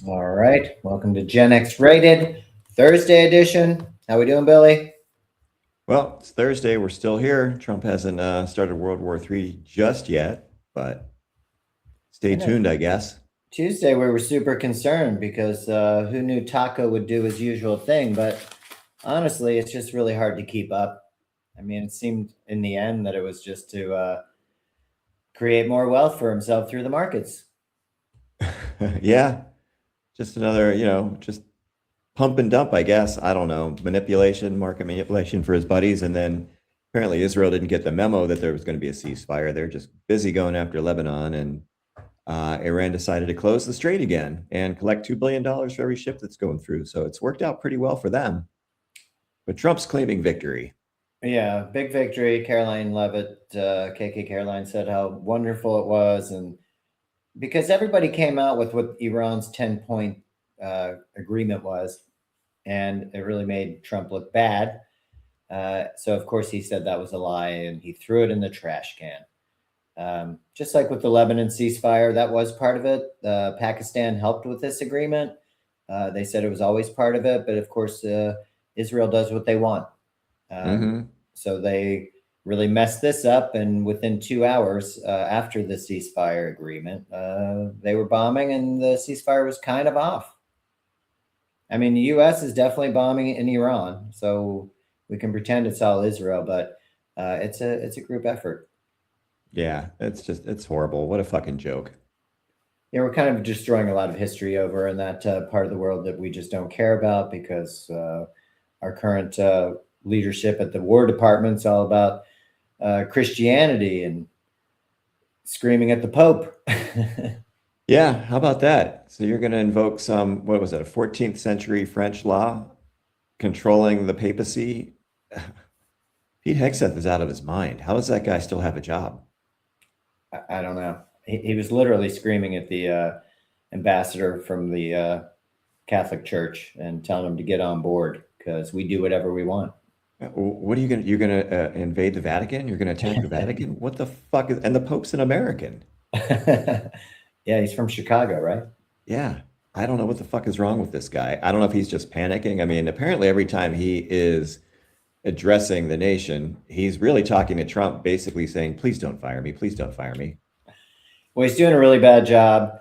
All right. Welcome to Gen X Rated Thursday edition. How we doing, Billy? Well, it's Thursday. We're still here. Trump hasn't started World War III just yet, but I stay know tuned, I guess. Tuesday we were super concerned because who knew Taco would do his usual thing? But honestly, it's just really hard to keep up. I mean, it seemed in the end that it was just to create more wealth for himself through the markets. Yeah, just another, just pump and dump, I guess. I don't know. Manipulation, market manipulation for his buddies. And then apparently Israel didn't get the memo that there was going to be a ceasefire. They're just busy going after Lebanon. And Iran decided to close the strait again and collect $2 billion for every ship that's going through. So it's worked out pretty well for them. But Trump's claiming victory. Yeah, big victory. Caroline Levitt, KK Caroline, said how wonderful it was. And because everybody came out with what Iran's 10-point agreement was, and it really made Trump look bad. So, of course, he said that was a lie and he threw it in the trash can. Just like with the Lebanon ceasefire, that was part of it. Pakistan helped with this agreement. They said it was always part of it, but of course, Israel does what they want. Um, Mm-hmm. so they really messed this up, and within 2 hours after the ceasefire agreement, they were bombing, and the ceasefire was kind of off. I mean, the U.S. is definitely bombing in Iran, so we can pretend it's all Israel, but it's a group effort. Yeah, it's horrible. What a fucking joke. Yeah, we're kind of destroying a lot of history over in that part of the world that we just don't care about because our current leadership at the War Department's all about Christianity and screaming at the Pope. Yeah, how about that? So you're going to invoke some, what was it, a 14th century French law controlling the papacy? Pete Hegseth is out of his mind. How does that guy still have a job? I don't know. He was literally screaming at the ambassador from the Catholic Church and telling him to get on board because we do whatever we want. What are you going to, you're going to invade the Vatican? You're going to attack the Vatican? What the fuck is, and the Pope's an American. Yeah, he's from Chicago, right? Yeah, I don't know what the fuck is wrong with this guy. I don't know if he's just panicking. I mean, apparently every time he is addressing the nation, he's really talking to Trump, basically saying, please don't fire me. Please don't fire me. Well, he's doing a really bad job.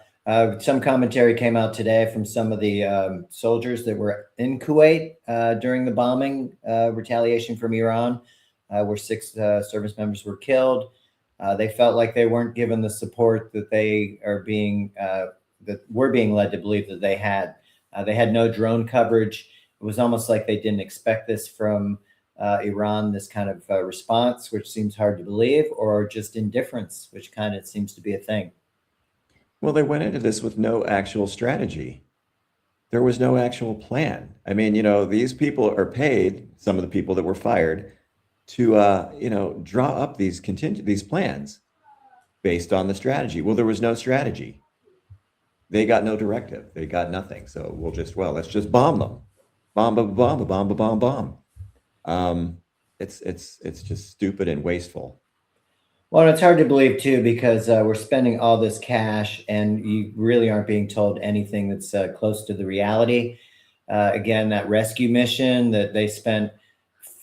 Some commentary came out today from some of the soldiers that were in Kuwait during the bombing retaliation from Iran, where six service members were killed. They felt like they weren't given the support that they are being that we're being led to believe that they had. They had no drone coverage. It was almost like they didn't expect this from Iran, this kind of response, which seems hard to believe, or just indifference, which kind of seems to be a thing. Well, they went into this with no actual strategy. There was no actual plan. I mean, these people are paid, some of the people that were fired, to, draw up these plans based on the strategy. Well, there was no strategy. They got no directive. They got nothing. So let's just bomb them. Bomb, bomb, bomb, bomb, bomb, bomb, bomb. Um, it's just stupid and wasteful. Well, it's hard to believe too because we're spending all this cash, and you really aren't being told anything that's close to the reality. Again, that rescue mission that they spent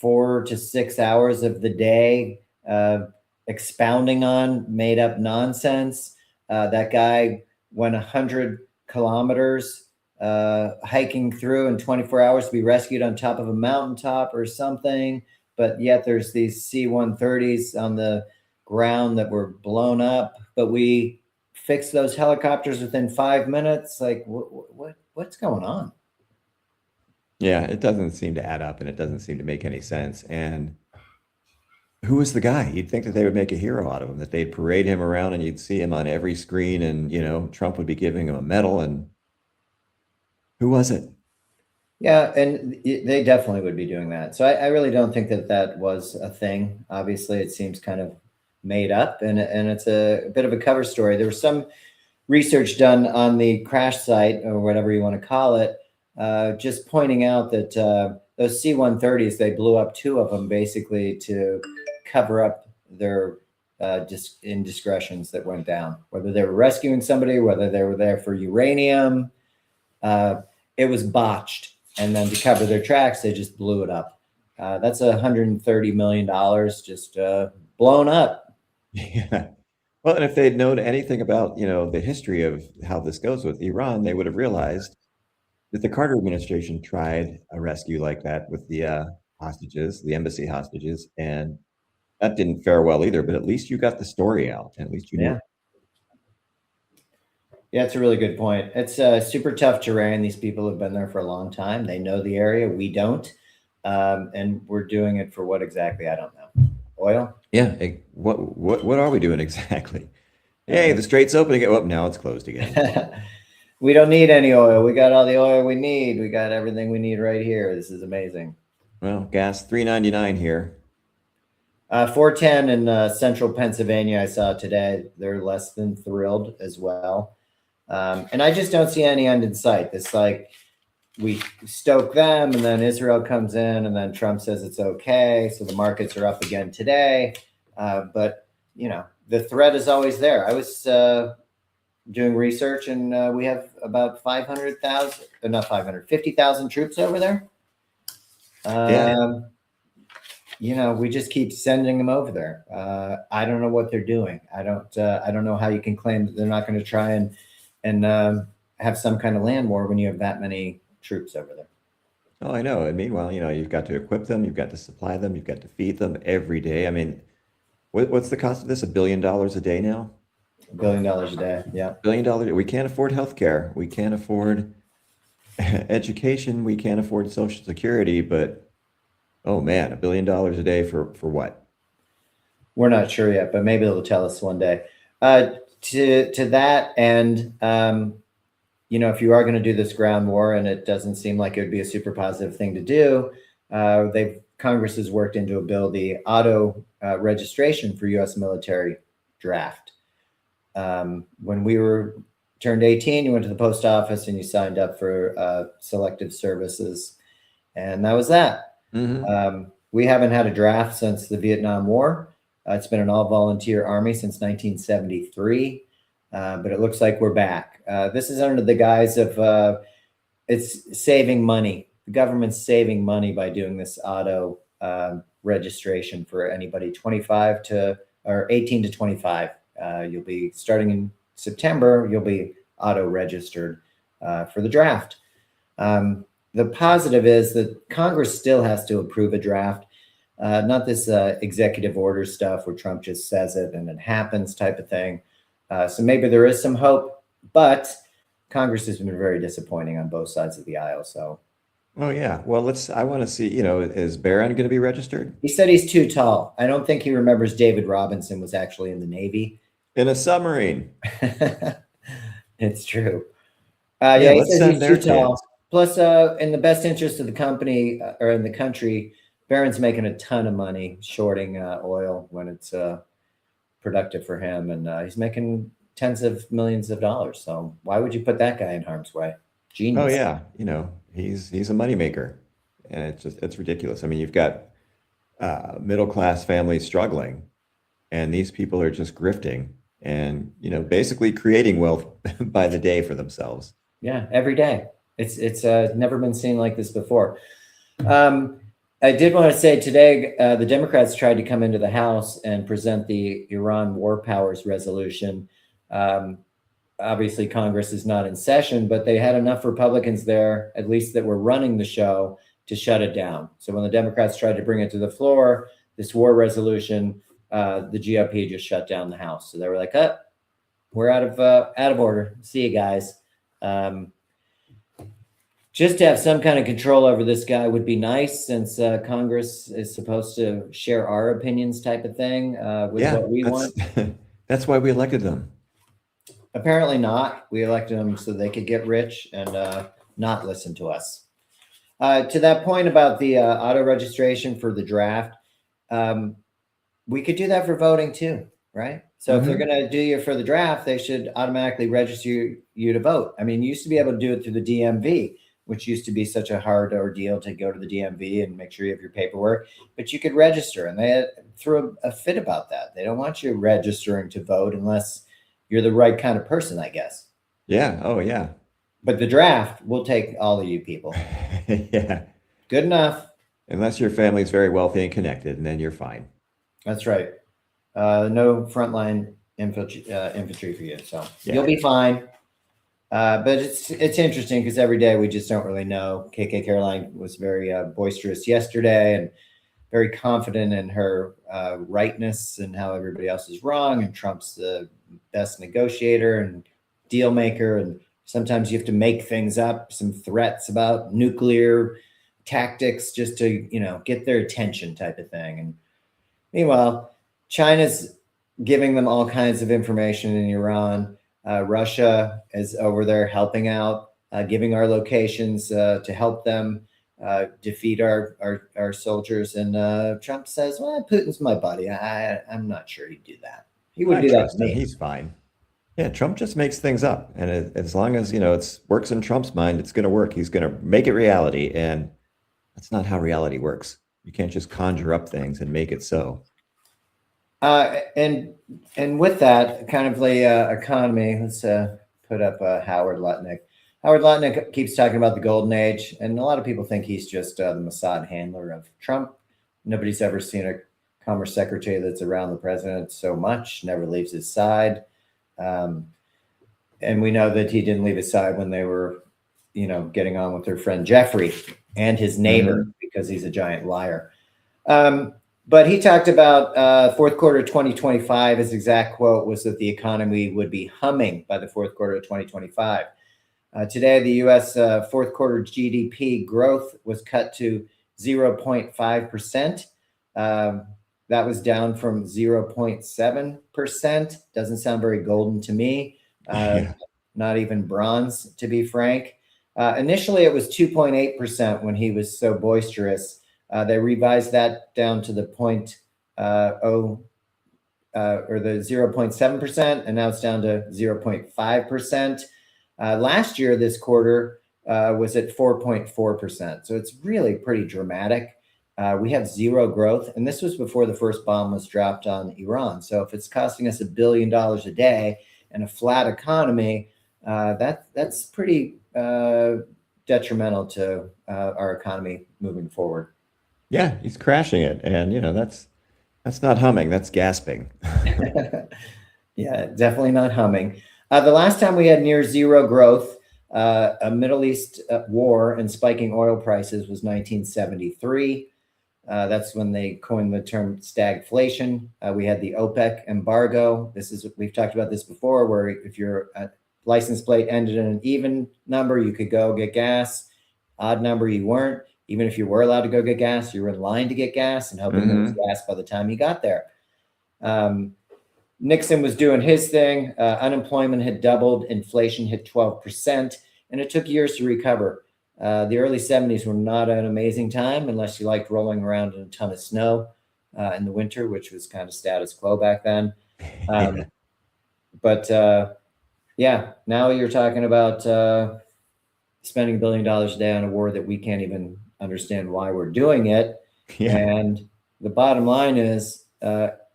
4 to 6 hours of the day expounding on made up nonsense. That guy went 100 kilometers hiking through in 24 hours to be rescued on top of a mountaintop or something. But yet there's these C-130s on the ground that were blown up, but we fixed those helicopters within 5 minutes. Like, what's going on? Yeah, it doesn't seem to add up and it doesn't seem to make any sense. And who was the guy? You'd think that they would make a hero out of him, that they'd parade him around and you'd see him on every screen and, Trump would be giving him a medal. And who was it? Yeah, and they definitely would be doing that. So I really don't think that that was a thing. Obviously, it seems kind of made up, and it's a bit of a cover story. There was some research done on the crash site or whatever you want to call it, just pointing out that those C-130s, they blew up two of them basically to cover up their indiscretions that went down, whether they were rescuing somebody, whether they were there for uranium. It was botched, and then to cover their tracks, they just blew it up. That's $130 million just blown up. Yeah. Well, and if they'd known anything about, the history of how this goes with Iran, they would have realized that the Carter administration tried a rescue like that with the hostages, the embassy hostages, and that didn't fare well either. But at least you got the story out, and at least you knew. Yeah. Yeah, it's a really good point. It's super tough terrain. These people have been there for a long time. They know the area. We don't. And we're doing it for what exactly? I don't know. Oil? Yeah. What are we doing exactly? Hey, the strait's open again. Oh, now it's closed again. We don't need any oil. We got all the oil we need. We got everything we need right here. This is amazing. Well, gas $3.99 here. 410 in central Pennsylvania, I saw today. They're less than thrilled as well. And I just don't see any end in sight. It's like we stoke them, and then Israel comes in, and then Trump says it's okay. So the markets are up again today. But, the threat is always there. I was doing research, and we have about 50,000 troops over there. We just keep sending them over there. I don't know what they're doing. I don't know how you can claim that they're not going to try and have some kind of land war when you have that many troops over there. Oh, I know. And meanwhile, you've got to equip them, you've got to supply them, you've got to feed them every day. I mean, what's the cost of this? $1 billion a day now? $1 billion a day. Yeah. $1 billion. We can't afford healthcare. We can't afford education. We can't afford Social Security. But oh man, $1 billion a day for what? We're not sure yet, but maybe they'll tell us one day. To that end, if you are going to do this ground war, and it doesn't seem like it would be a super positive thing to do, Congress has worked into a bill the auto registration for U.S. military draft. When we turned 18, you went to the post office and you signed up for selective services, and that was that. Mm-hmm. We haven't had a draft since the Vietnam War. It's been an all-volunteer army since 1973, but it looks like we're back. This is under the guise of it's saving money. The government's saving money by doing this auto registration for anybody 18 to 25. You'll be starting in September. You'll be auto registered for the draft. The positive is that Congress still has to approve a draft, not this executive order stuff where Trump just says it and it happens type of thing. So maybe there is some hope, but Congress has been very disappointing on both sides of the aisle. So, oh yeah. Well, I want to see, is Barron going to be registered? He said he's too tall. I don't think he remembers David Robinson was actually in the Navy. In a submarine. It's true. Yeah, he let's says send he's their too tall. kids. Plus, in the best interest of the company or in the country, Barron's making a ton of money shorting oil when it's productive for him, and he's making tens of millions of dollars. So why would you put that guy in harm's way? Genius. Oh yeah, he's a moneymaker, and it's ridiculous. I mean, you've got middle class families struggling, and these people are just grifting and basically creating wealth by the day for themselves. Yeah, every day. It's never been seen like this before. I did want to say today, the Democrats tried to come into the House and present the Iran War Powers Resolution. Obviously, Congress is not in session, but they had enough Republicans there, at least that were running the show, to shut it down. So when the Democrats tried to bring it to the floor, this war resolution, the GOP just shut down the House. So they were like, we're out of order. See you guys. Just to have some kind of control over this guy would be nice, since Congress is supposed to share our opinions type of thing with what we want. That's why we elected them. Apparently not. We elected them so they could get rich and not listen to us. To that point about the auto registration for the draft, we could do that for voting too, right? So if they're going to do you for the draft, they should automatically register you to vote. I mean, you used to be able to do it through the DMV, which used to be such a hard ordeal to go to the DMV and make sure you have your paperwork, but you could register, and they threw a fit about that. They don't want you registering to vote unless you're the right kind of person, I guess. Yeah. Oh yeah. But the draft, we'll take all of you people. Yeah. Good enough. Unless your family's very wealthy and connected, and then you're fine. That's right. No frontline infantry for you, so Yeah. you'll be fine. But it's interesting because every day we just don't really know. KK Caroline was very boisterous yesterday and very confident in her rightness and how everybody else is wrong. And Trump's the best negotiator and deal maker. And sometimes you have to make things up, some threats about nuclear tactics just to, get their attention type of thing. And meanwhile, China's giving them all kinds of information in Iran. Russia is over there helping out, giving our locations to help them defeat our soldiers. And Trump says, "Well, Putin's my buddy. I'm not sure he'd do that. He would do that trust to him. me." He's fine. Yeah, Trump just makes things up, and as long as it works in Trump's mind, it's going to work. He's going to make it reality, and that's not how reality works. You can't just conjure up things and make it so. And with that kind of the economy, let's put up Howard Lutnick. Howard Lutnick keeps talking about the golden age, and a lot of people think he's just the Mossad handler of Trump. Nobody's ever seen a commerce secretary that's around the president so much, never leaves his side. And we know that he didn't leave his side when they were, getting on with their friend Jeffrey and his neighbor, because he's a giant liar. But he talked about fourth quarter 2025. His exact quote was that the economy would be humming by the fourth quarter of 2025. Today, the U.S. Fourth quarter GDP growth was cut to 0.5%. That was down from 0.7%. Doesn't sound very golden to me. Not even bronze, to be frank. Initially, it was 2.8% when he was so boisterous. They revised that down to the or the 0.7%, and now it's down to 0.5%. Last year, this quarter was at 4.4%. So it's really pretty dramatic. We have zero growth, and this was before the first bomb was dropped on Iran. So if it's costing us $1 billion a day and a flat economy, that's pretty detrimental to our economy moving forward. Yeah, he's crashing it, and that's not humming, that's gasping. Yeah, definitely not humming. The last time we had near zero growth, a Middle East war and spiking oil prices was 1973. That's when they coined the term stagflation. We had the OPEC embargo. We've talked about this before, where if your license plate ended in an even number, you could go get gas. Odd number, you weren't. Even if you were allowed to go get gas, you were in line to get gas and hoping there was gas by the time you got there. Nixon was doing his thing. Unemployment had doubled. Inflation hit 12%, and it took years to recover. The early 70s were not an amazing time unless you liked rolling around in a ton of snow in the winter, which was kind of status quo back then. But now you're talking about spending $1 billion a day on a war that we can't even understand why we're doing it. Yeah. And the bottom line is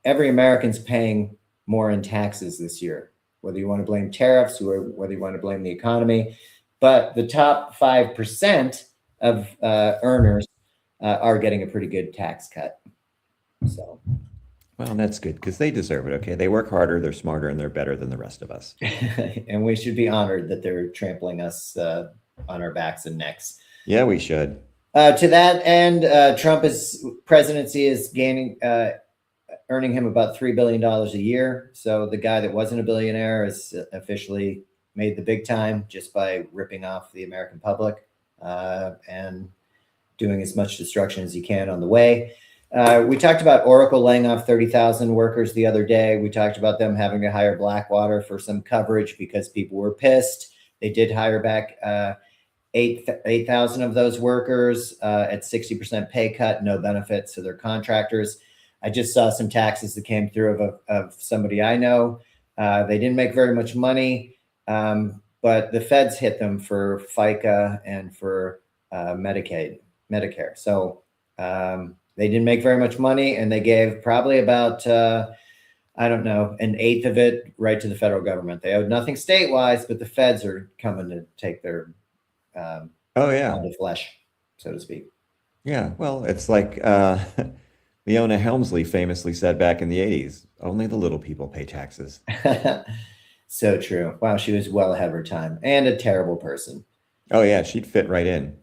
every American's paying more in taxes this year, whether you want to blame tariffs or whether you want to blame the economy. But the top 5% of earners are getting a pretty good tax cut. So, well, that's good because they deserve it. Okay, they work harder, they're smarter, and they're better than the rest of us. And we should be honored that they're trampling us on our backs and necks. Yeah, we should. To that end, Trump's presidency is earning him about $3 billion a year. So the guy that wasn't a billionaire is officially made the big time just by ripping off the American public and doing as much destruction as he can on the way. We talked about Oracle laying off 30,000 workers the other day. We talked about them having to hire Blackwater for some coverage because people were pissed. They did hire back 8,000 of those workers at 60% pay cut, no benefits to their contractors. I just saw some taxes that came through of somebody I know. They didn't make very much money, but the feds hit them for FICA and for Medicare. So they didn't make very much money, and they gave probably about, I don't know, an eighth of it right to the federal government. They owed nothing state-wise, but the feds are coming to take their Oh yeah. pound of flesh, so to speak. Yeah. Well, it's like Leona Helmsley famously said back in the 80s, only the little people pay taxes. So true. Wow, she was well ahead of her time and a terrible person. Oh yeah, she'd fit right in.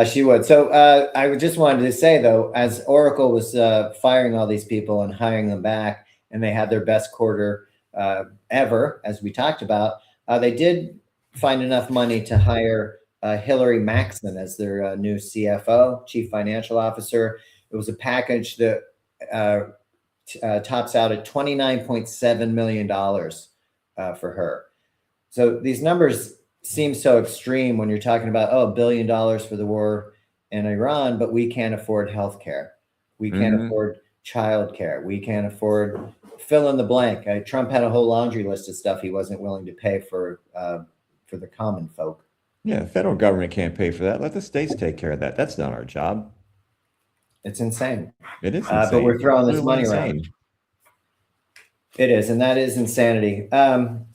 She would. So I just wanted to say, though, as Oracle was firing all these people and hiring them back, and they had their best quarter ever, as we talked about, they did find enough money to hire Hillary Maxson as their new CFO, Chief Financial Officer. It was a package that tops out at $29.7 million for her. So these numbers seem so extreme when you're talking about, oh, $1 billion for the war in Iran, but we can't afford healthcare. We can't afford childcare. We can't afford fill in the blank. Trump had a whole laundry list of stuff he wasn't willing to pay for the common folk. Yeah, the federal government can't pay for that. Let the states take care of that. That's not our job. It's insane. It is insane. But we're throwing this money insane. around. It is, and that is insanity.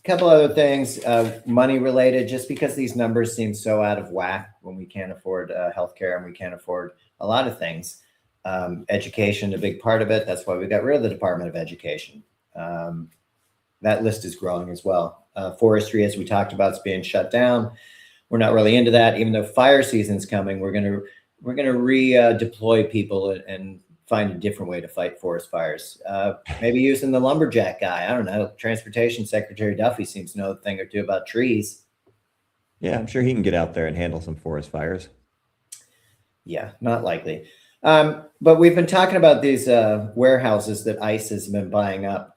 Couple other things, money related, just because these numbers seem so out of whack when we can't afford healthcare and we can't afford a lot of things. Education, a big part of it. That's why we got rid of the Department of Education. That list is growing as well. Forestry, as we talked about, is being shut down. We're not really into that, even though fire season's coming. We're gonna redeploy people and find a different way to fight forest fires. Maybe using the lumberjack guy. I don't know. Transportation Secretary Duffy seems to know a thing or two about trees. Yeah, I'm sure he can get out there and handle some forest fires. Yeah, not likely. But we've been talking about these warehouses that ICE has been buying up.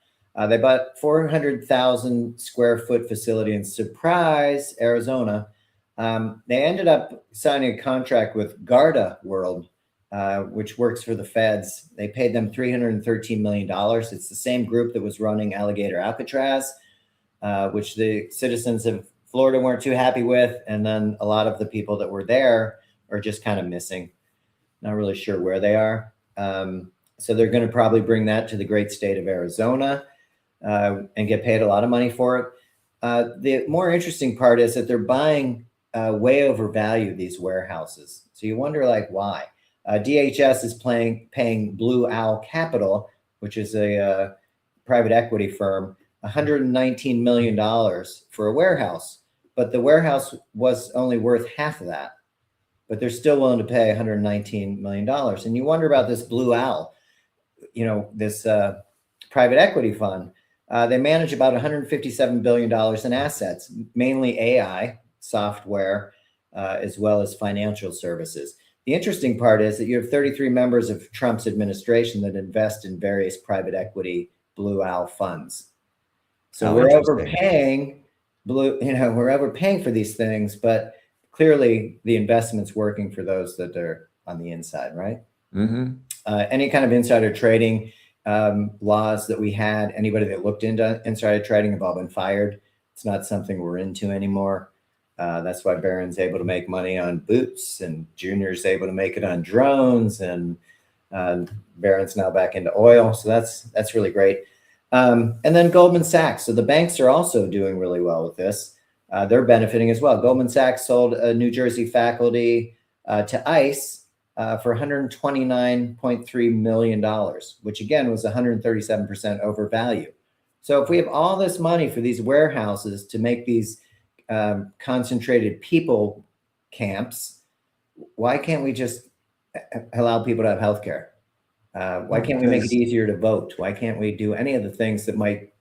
They bought 400,000 square foot facility in Surprise, Arizona. They ended up signing a contract with Garda World, which works for the feds. They paid them $313 million. It's the same group that was running Alligator Alcatraz, which the citizens of Florida weren't too happy with. And then a lot of the people that were there are just kind of missing. Not really sure where they are. So they're going to probably bring that to the great state of Arizona and get paid a lot of money for it. The more interesting part is that they're buying way overvalued these warehouses. So you wonder, like, why? DHS is paying Blue Owl Capital, which is a private equity firm, $119 million for a warehouse. But the warehouse was only worth half of that. But they're still willing to pay $119 million. And you wonder about this Blue Owl, this private equity fund. They manage about $157 billion in assets, mainly AI, software, as well as financial services. The interesting part is that you have 33 members of Trump's administration that invest in various private equity Blue Owl funds. So we're overpaying we're overpaying for these things, but clearly the investment's working for those that are on the inside, right? Any kind of insider trading laws that we had, anybody that looked into insider trading have all been fired. It's not something we're into anymore. That's why Barron's able to make money on boots, and Junior's able to make it on drones, and Barron's now back into oil. So that's really great. And then Goldman Sachs. So the banks are also doing really well with this. They're benefiting as well. Goldman Sachs sold a New Jersey faculty to ICE for $129.3 million, which again was 137% overvalue. So if we have all this money for these warehouses to make these concentrated people camps, why can't we just allow people to have healthcare? Why can't we make it easier to vote? Why can't we do any of the things that might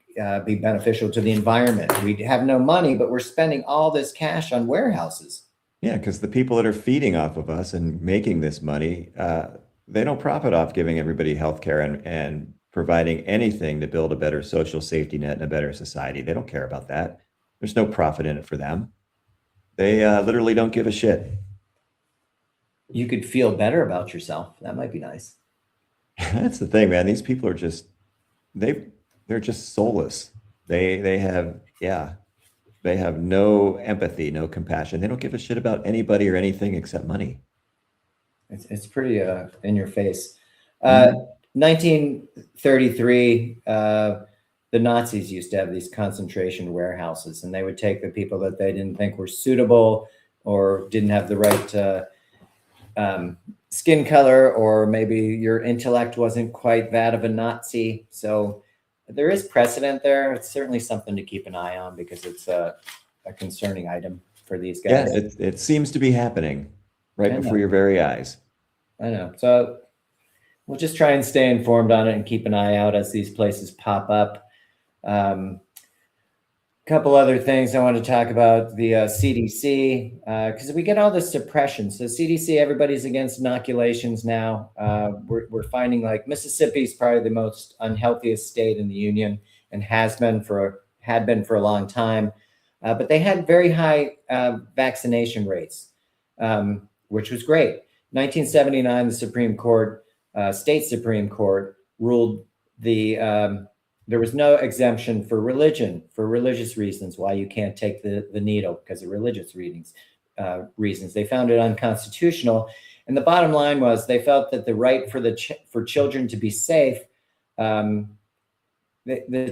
be beneficial to the environment? We have no money, but we're spending all this cash on warehouses. Yeah, because the people that are feeding off of us and making this money, they don't profit off giving everybody healthcare and providing anything to build a better social safety net and a better society. They don't care about that. There's no profit in it for them. They literally don't give a shit. You could feel better about yourself. That might be nice. That's the thing, man. These people are just they're just soulless. They have no empathy, no compassion. They don't give a shit about anybody or anything except money. It's pretty in your face. 1933, the Nazis used to have these concentration warehouses, and they would take the people that they didn't think were suitable or didn't have the right skin color, or maybe your intellect wasn't quite that of a Nazi. So there is precedent there. It's certainly something to keep an eye on because it's a concerning item for these Yeah, guys. it seems to be happening right I before know. your very eyes. I know. So we'll just try and stay informed on it and keep an eye out as these places pop up. Couple other things I want to talk about, the CDC, because we get all this suppression. So CDC, everybody's against inoculations now. We're finding like Mississippi is probably the most unhealthiest state in the union and had been for a long time. But they had very high vaccination rates, which was great. 1979, the Supreme Court, state Supreme Court, ruled there was no exemption for religion, for religious reasons, why you can't take the needle because of religious reasons. They found it unconstitutional. And the bottom line was they felt that the right for children to be safe, the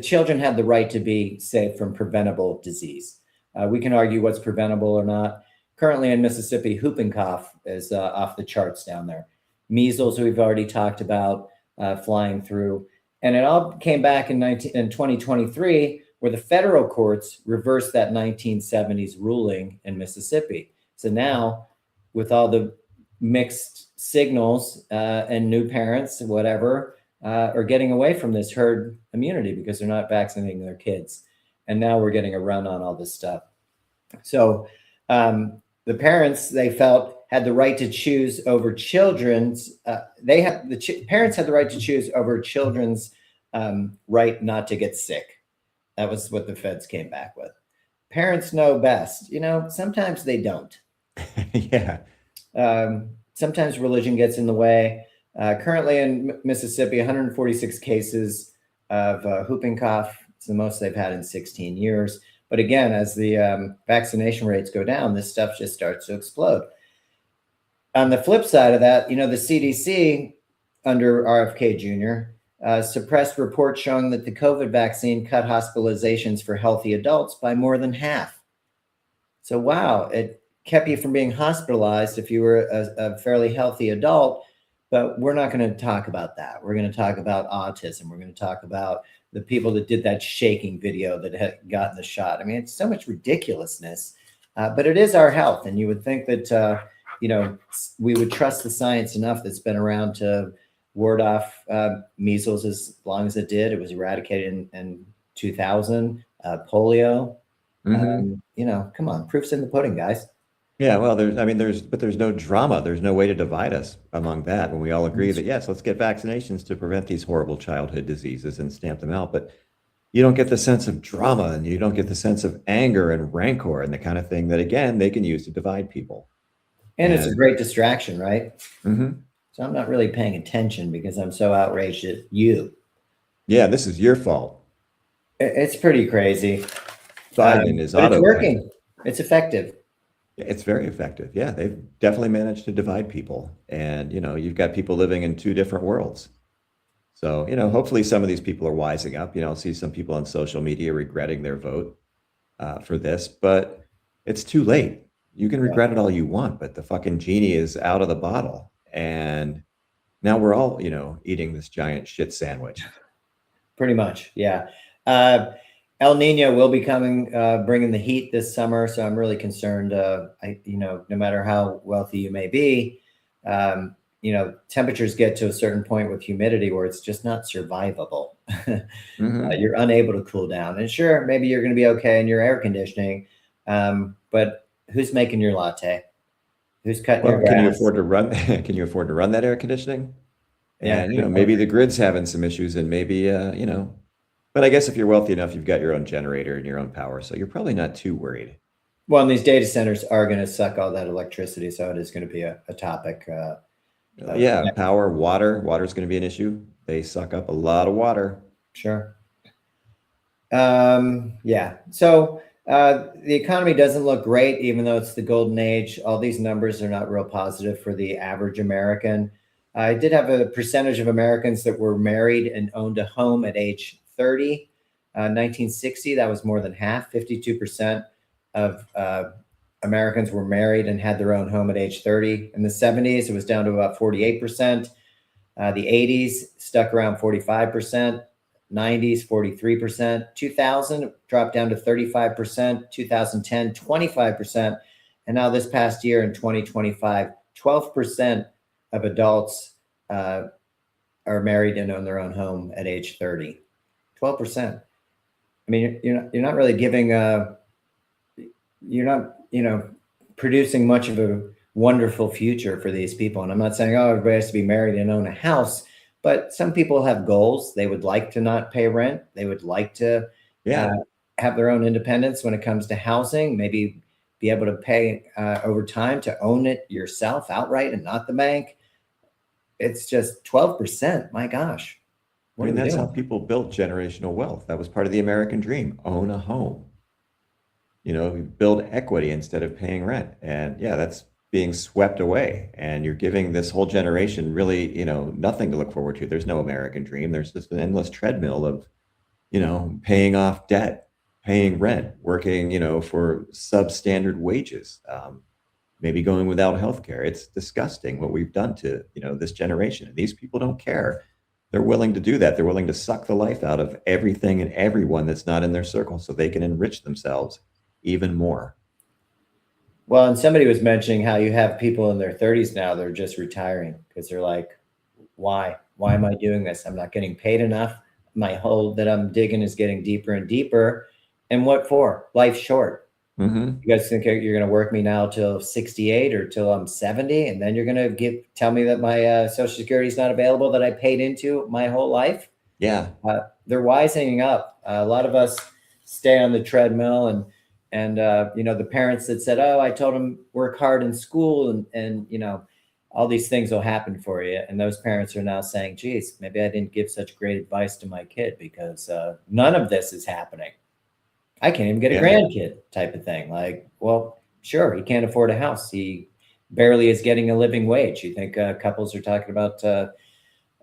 children had the right to be safe from preventable disease. We can argue what's preventable or not. Currently in Mississippi, whooping cough is off the charts down there. Measles, we've already talked about, flying through. And it all came back in 2023, where the federal courts reversed that 1970s ruling in Mississippi. So now, with all the mixed signals and new parents, whatever, are getting away from this herd immunity because they're not vaccinating their kids. And now we're getting a run on all this stuff. So the parents, they felt, had the right to choose over children's. Parents had the right to choose over children's right not to get sick. That was what the feds came back with. Parents know best. Sometimes they don't. Yeah. Sometimes religion gets in the way. Currently in Mississippi, 146 cases of whooping cough. It's the most they've had in 16 years. But again, as the vaccination rates go down, this stuff just starts to explode. On the flip side of that, the CDC under RFK Jr. Suppressed reports showing that the COVID vaccine cut hospitalizations for healthy adults by more than half. So, wow, it kept you from being hospitalized if you were a fairly healthy adult. But we're not going to talk about that. We're going to talk about autism. We're going to talk about the people that did that shaking video that had gotten the shot. I mean, it's so much ridiculousness, but it is our health. And you would think that, we would trust the science enough that's been around to ward off measles as long as it did. It was eradicated in 2000, polio. Mm-hmm. Come on, proof's in the pudding, guys. Yeah, well, there's no drama. There's no way to divide us among that when we all agree that, yes, let's get vaccinations to prevent these horrible childhood diseases and stamp them out. But you don't get the sense of drama, and you don't get the sense of anger and rancor and the kind of thing that, again, they can use to divide people. And it's a great distraction, right? Mm-hmm. So I'm not really paying attention because I'm so outraged at you. Yeah, this is your fault. It's pretty crazy. Biden is but it's working. It's effective. It's very effective. Yeah, they've definitely managed to divide people. And, you've got people living in two different worlds. So, hopefully some of these people are wising up. I'll see some people on social media regretting their vote for this, but it's too late. You can regret it all you want, but the fucking genie is out of the bottle. And now we're all, eating this giant shit sandwich. Pretty much. Yeah. El Nino will be coming, bringing the heat this summer. So I'm really concerned. No matter how wealthy you may be, temperatures get to a certain point with humidity where it's just not survivable. Mm-hmm. You're unable to cool down. And sure, maybe you're going to be okay in your air conditioning. But who's making your latte? Who's cutting your grass? Can you afford to run? Can you afford to run that air conditioning? Yeah, And maybe the grid's having some issues, and maybe But I guess if you're wealthy enough, you've got your own generator and your own power, so you're probably not too worried. Well, and these data centers are going to suck all that electricity, so it is going to be a topic. Power, water's going to be an issue. They suck up a lot of water. Sure. Yeah. So the economy doesn't look great, even though it's the golden age. All these numbers are not real positive for the average American. I did have a percentage of Americans that were married and owned a home at age 30. 1960, that was more than half. 52% of Americans were married and had their own home at age 30. In the 70s, it was down to about 48%. The 80s stuck around 45%. 90s, 43%. 2000 dropped down to 35%. 2010, 25%. And now this past year in 2025, 12% of adults are married and own their own home at age 30. 12%. I mean, you're not really giving you're not producing much of a wonderful future for these people. And I'm not saying, oh, everybody has to be married and own a house, but some people have goals. They would like to not pay rent. They would like to have their own independence when it comes to housing, maybe be able to pay over time to own it yourself outright and not the bank. It's just 12%. My gosh. I mean, that's how people built generational wealth. That was part of the American dream. Own a home. Build equity instead of paying rent. And yeah, that's being swept away. And you're giving this whole generation really, nothing to look forward to. There's no American dream. There's just an endless treadmill of, paying off debt, paying rent, working, for substandard wages, maybe going without healthcare. It's disgusting what we've done to, this generation. And these people don't care. They're willing to do that. They're willing to suck the life out of everything and everyone that's not in their circle so they can enrich themselves even more. Well, and somebody was mentioning how you have people in their 30s now that are just retiring because they're like, why am I doing this? I'm not getting paid enough. My hole that I'm digging is getting deeper and deeper. And what for? Life's short. You guys think you're going to work me now till 68 or till I'm 70, and then you're going to tell me that my Social Security is not available that I paid into my whole life? Yeah, they're wising up. A lot of us stay on the treadmill, and the parents that said, "Oh, I told them work hard in school, and all these things will happen for you," and those parents are now saying, "Geez, maybe I didn't give such great advice to my kid because none of this is happening. I can't even get a grandkid," type of thing. Like, well, sure, he can't afford a house. He barely is getting a living wage. You think couples are talking about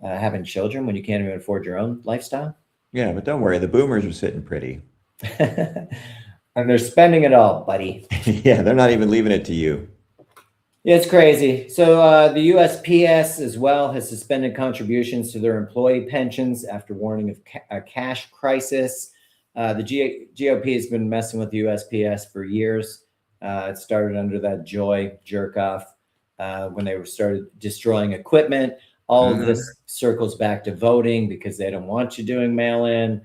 having children when you can't even afford your own lifestyle? Yeah, but don't worry, the boomers are sitting pretty. And they're spending it all, buddy. Yeah, they're not even leaving it to you. Yeah, it's crazy. So the USPS as well has suspended contributions to their employee pensions after warning of a cash crisis. The GOP has been messing with the USPS for years. It started under that Joy jerk-off when they started destroying equipment. All of this circles back to voting because they don't want you doing mail-in.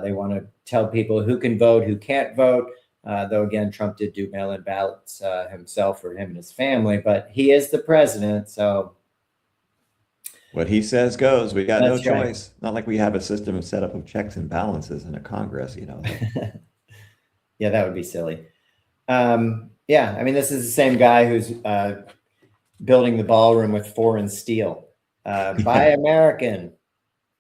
They want to tell people who can vote, who can't vote. Though, again, Trump did do mail-in ballots himself for him and his family, but he is the president, so... What he says goes. We got no That's right. choice. Not like we have a system set up of checks and balances in a Congress, Yeah, that would be silly. Yeah, I mean, this is the same guy who's building the ballroom with foreign steel. Buy American,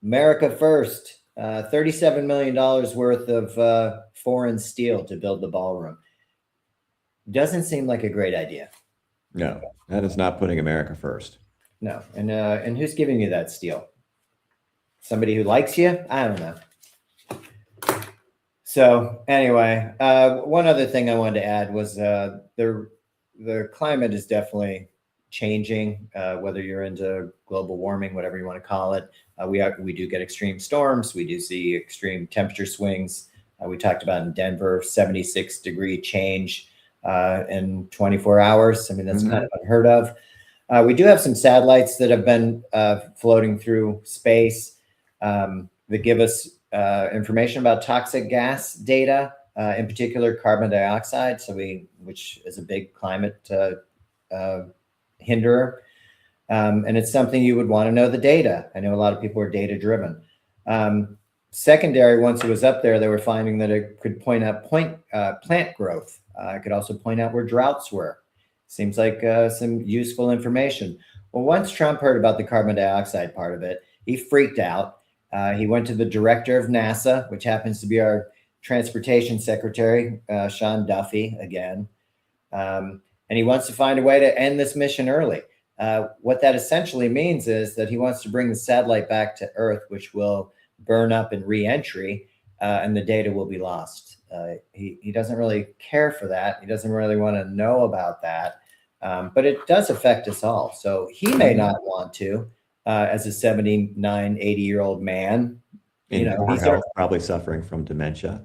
America first. $37 million worth of foreign steel to build the ballroom. Doesn't seem like a great idea. No, that is not putting America first. No, and who's giving you that steel? Somebody who likes you? I don't know. So anyway, one other thing I wanted to add was the climate is definitely changing. Whether you're into global warming, whatever you want to call it, we do get extreme storms. We do see extreme temperature swings. We talked about in Denver, 76-degree change in 24 hours. I mean, that's kind of unheard of. We do have some satellites that have been floating through space that give us information about toxic gas data, in particular carbon dioxide. Which is a big climate hinderer. And it's something you would want to know the data. I know a lot of people are data driven. Secondary, once it was up there, they were finding that it could point out plant growth. It could also point out where droughts were. Seems like some useful information. Well, once Trump heard about the carbon dioxide part of it, he freaked out. He went to the director of NASA, which happens to be our transportation secretary, Sean Duffy, again. And he wants to find a way to end this mission early. What that essentially means is that he wants to bring the satellite back to Earth, which will burn up in re-entry, and the data will be lost. He doesn't really care for that. He doesn't really want to know about that. But it does affect us all. So he may not want to, as a 79, 80-year-old man. In poor health, probably suffering from dementia.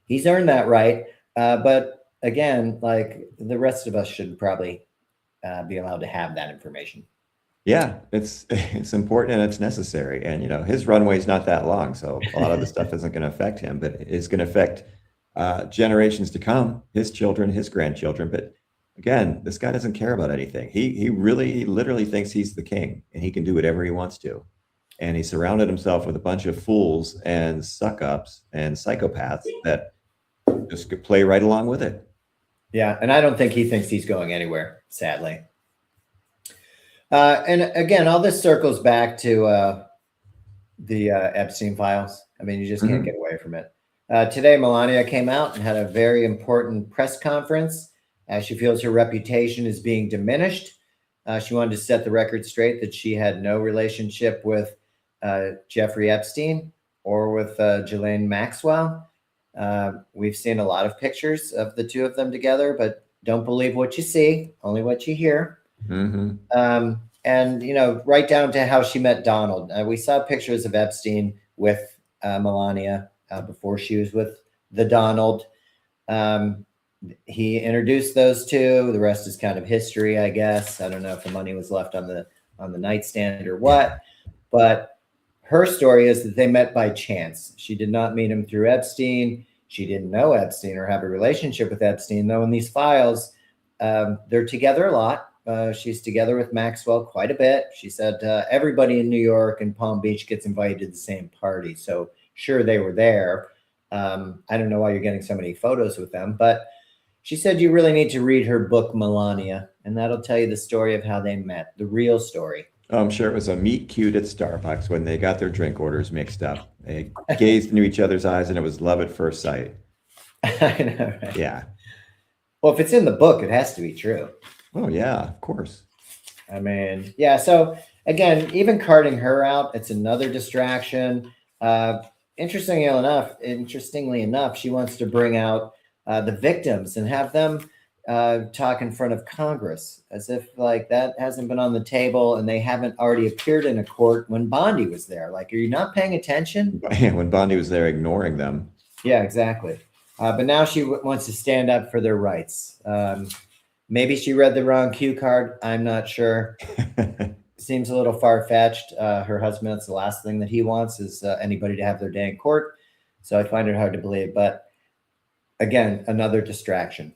He's earned that right. But again, like the rest of us should probably be allowed to have that information. Yeah, it's important and it's necessary. And his runway is not that long, so a lot of the stuff isn't going to affect him, but it's going to affect generations to come, his children, his grandchildren. But again, this guy doesn't care about anything. He literally thinks he's the king and he can do whatever he wants to. And he surrounded himself with a bunch of fools and suck-ups and psychopaths that just could play right along with it. Yeah, and I don't think he thinks he's going anywhere, sadly. And again, all this circles back to the Epstein files. I mean, you just can't get away from it. Today, Melania came out and had a very important press conference as she feels her reputation is being diminished. She wanted to set the record straight that she had no relationship with Jeffrey Epstein or with Ghislaine Maxwell. We've seen a lot of pictures of the two of them together, but don't believe what you see, only what you hear. And, right down to how she met Donald. We saw pictures of Epstein with Melania before she was with the Donald. He introduced those two. The rest is kind of history, I guess. I don't know if the money was left on the nightstand or what, but her story is that they met by chance. She did not meet him through Epstein. She didn't know Epstein or have a relationship with Epstein, though in these files, they're together a lot. She's together with Maxwell quite a bit. She said everybody in New York and Palm Beach gets invited to the same party. So sure, they were there. I don't know why you're getting so many photos with them, but she said you really need to read her book, Melania, and that'll tell you the story of how they met, the real story. Oh, I'm sure it was a meet cute at Starbucks when they got their drink orders mixed up. They gazed into each other's eyes and it was love at first sight. I know, right? Yeah. Well, if it's in the book, it has to be true. Oh, yeah, of course. I mean, yeah. So again, even carting her out, it's another distraction. Interestingly enough, she wants to bring out the victims and have them talk in front of Congress, as if like that hasn't been on the table and they haven't already appeared in a court when Bondi was there. Like, are you not paying attention? Yeah, when Bondi was there, ignoring them. Yeah, exactly. But now she wants to stand up for their rights. Maybe she read the wrong cue card. I'm not sure. Seems a little far-fetched. Her husband, that's the last thing that he wants is anybody to have their day in court. So I find it hard to believe. But again, another distraction.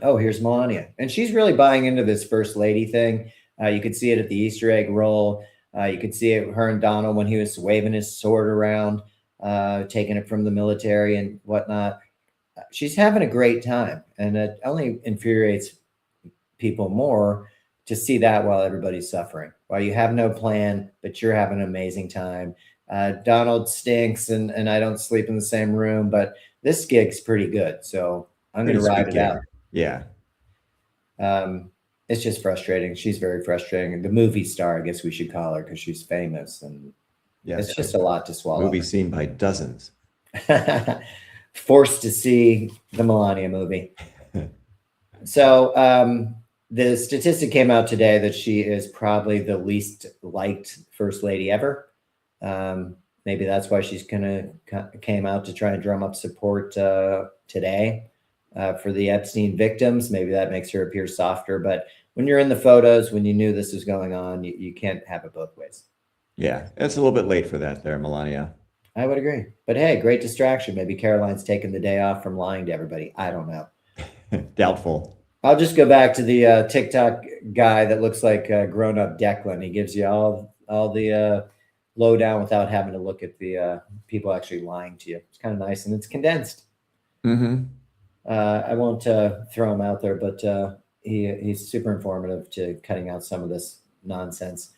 Oh, here's Melania. And she's really buying into this first lady thing. You could see it at the Easter egg roll. You could see it, her and Donald, when he was waving his sword around, taking it from the military and whatnot. She's having a great time, and it only infuriates people more to see that while everybody's suffering, while you have no plan, but you're having an amazing time. Donald stinks, and I don't sleep in the same room, but this gig's pretty good, so I'm going to ride it out. Yeah. It's just frustrating. She's very frustrating. The movie star, I guess we should call her, because she's famous, and it's just a lot to swallow. Movie seen by dozens. Forced to see the Melania movie. So the statistic came out today that she is probably the least liked first lady ever. Maybe that's why she's came out to try and drum up support today for the Epstein victims. Maybe that makes her appear softer. But when you're in the photos, when you knew this was going on, you can't have it both ways. Yeah, it's a little bit late for that there, Melania. I would agree. But hey, great distraction. Maybe Caroline's taking the day off from lying to everybody. I don't know. Doubtful. I'll just go back to the TikTok guy that looks like grown-up Declan. He gives you all the lowdown without having to look at the people actually lying to you. It's kind of nice, and it's condensed. I won't throw him out there, but he's super informative to cutting out some of this nonsense.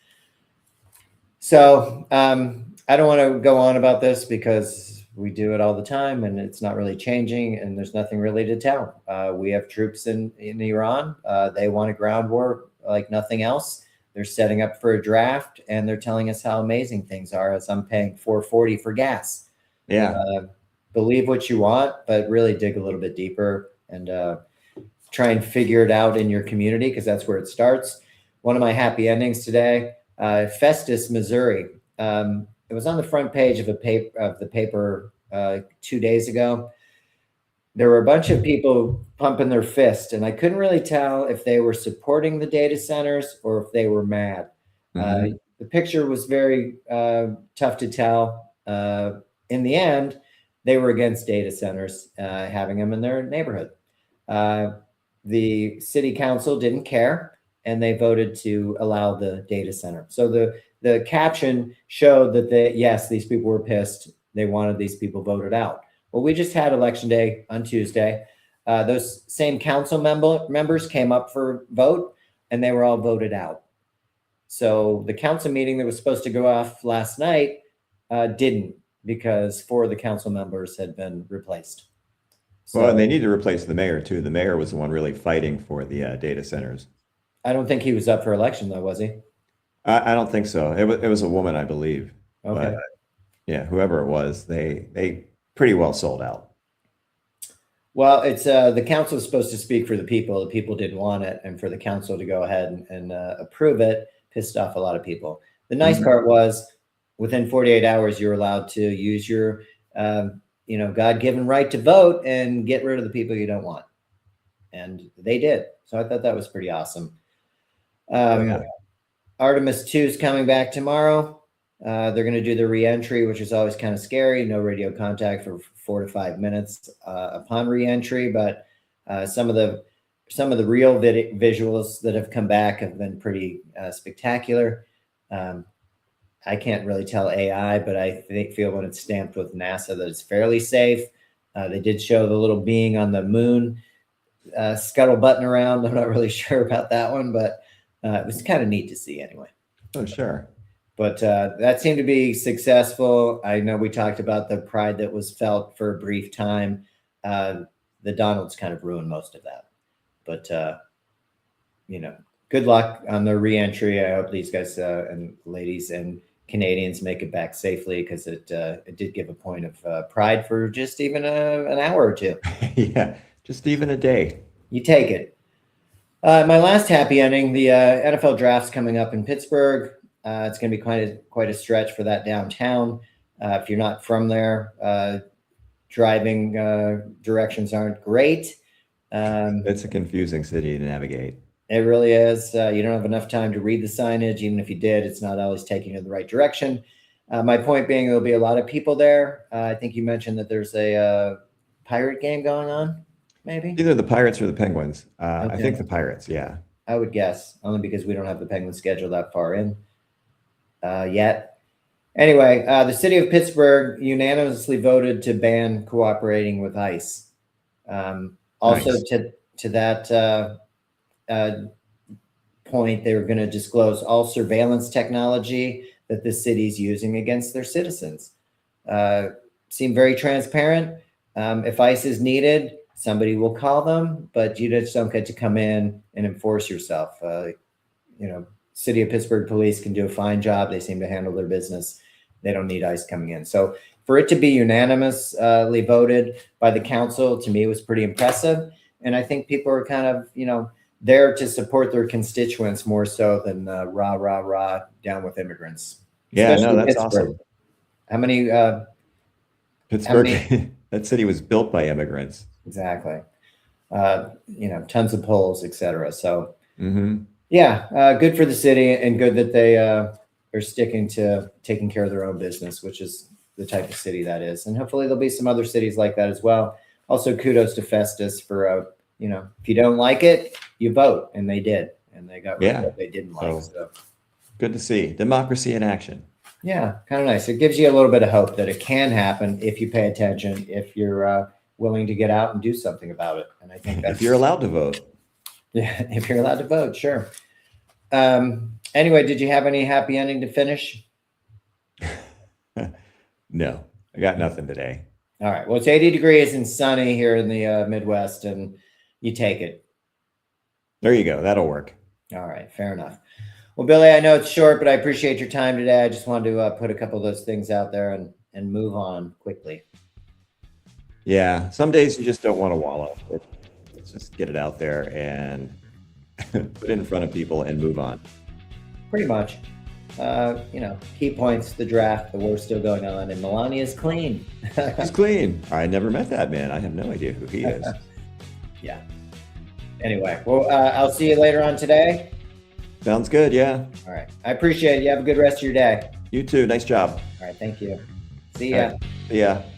So I don't want to go on about this because we do it all the time and it's not really changing and there's nothing really to tell. We have troops in Iran. They want a ground war. like nothing else. They're setting up for a draft, and they're telling us how amazing things are as I'm paying $4.40 for gas. Yeah. Believe what you want, but really dig a little bit deeper and try and figure it out in your community, because that's where it starts. One of my happy endings today, Festus, Missouri. It was on the front page of the paper 2 days ago. There were a bunch of people pumping their fist, and I couldn't really tell if they were supporting the data centers or if they were mad. The picture was very tough to tell. In the end, they were against data centers, having them in their neighborhood. The city council didn't care, and they voted to allow the data center. So the caption showed that yes, these people were pissed. They wanted these people voted out. Well, we just had election day on Tuesday. Those same council members came up for vote, and they were all voted out. So the council meeting that was supposed to go off last night didn't, because 4 of the council members had been replaced. So, well, and they need to replace the mayor too. The mayor was the one really fighting for the data centers. I don't think he was up for election, though, was he? I don't think so. It was a woman, I believe. Okay. But, yeah, whoever it was, they pretty well sold out. Well, it's the council is supposed to speak for the people. The people didn't want it, and for the council to go ahead and approve it pissed off a lot of people. The nice part was, within 48 hours, you're allowed to use your God-given right to vote and get rid of the people you don't want, and they did. So I thought that was pretty awesome. Artemis 2 is coming back tomorrow. They're going to do the re-entry, which is always kind of scary. No radio contact for 4 to 5 minutes upon re-entry, but some of the real visuals that have come back have been pretty spectacular. I can't really tell AI, but I feel when it's stamped with NASA that it's fairly safe. They did show the little being on the moon scuttlebutting around. I'm not really sure about that one, but it was kind of neat to see anyway. Oh, sure. But that seemed to be successful. I know we talked about the pride that was felt for a brief time. The Donalds kind of ruined most of that. But, good luck on the re-entry. I hope these guys and ladies and Canadians make it back safely, because it did give a point of pride for just even an hour or two. Yeah, just even a day. You take it. My last happy ending, the NFL draft's coming up in Pittsburgh. It's going to be quite a stretch for that downtown. If you're not from there, driving directions aren't great. It's a confusing city to navigate. It really is. You don't have enough time to read the signage. Even if you did, it's not always taking you in the right direction. My point being, there'll be a lot of people there. I think you mentioned that there's a pirate game going on, maybe? Either the Pirates or the Penguins. Okay. I think the Pirates, yeah. I would guess, only because we don't have the Penguins schedule that far in yet. Anyway, the city of Pittsburgh unanimously voted to ban cooperating with ICE. Also, Nice. to that point, they were going to disclose all surveillance technology that the city's using against their citizens. Seem very transparent. If ICE is needed, somebody will call them, but you just don't get to come in and enforce yourself. City of Pittsburgh police can do a fine job. They seem to handle their business. They don't need ICE coming in. So for it to be unanimously voted by the council, to me, was pretty impressive. And I think people are kind of, there to support their constituents more so than rah, rah, rah, down with immigrants. Yeah, Especially no, that's Pittsburgh. awesome. How many? Pittsburgh, that city was built by immigrants. Exactly. Tons of polls, et cetera. So, Mm-hmm. yeah, good for the city, and good that they are sticking to taking care of their own business, which is the type of city that is. And hopefully there'll be some other cities like that as well. Also, kudos to Festus for, if you don't like it, you vote. And they did. And they got rid of what they didn't like. So good to see. Democracy in action. Yeah, kind of nice. It gives you a little bit of hope that it can happen if you pay attention, if you're willing to get out and do something about it. And I think that's, if you're allowed to vote. Yeah, if you're allowed to vote, sure. Anyway, did you have any happy ending to finish? No, I got nothing today. All right. Well, it's 80 degrees and sunny here in the Midwest, and you take it. There you go. That'll work. All right, fair enough. Well, Billy, I know it's short, but I appreciate your time today. I just wanted to put a couple of those things out there and move on quickly. Yeah, some days you just don't want to wallow. Let's just get it out there and put it in front of people and move on. Pretty much. Key points, the draft, the war's still going on, and Melania's clean. He's clean. I never met that man. I have no idea who he is. Yeah. Anyway, well, I'll see you later on today. Sounds good. Yeah. All right. I appreciate it. You have a good rest of your day. You too. Nice job. All right. Thank you. See All ya. right. See ya.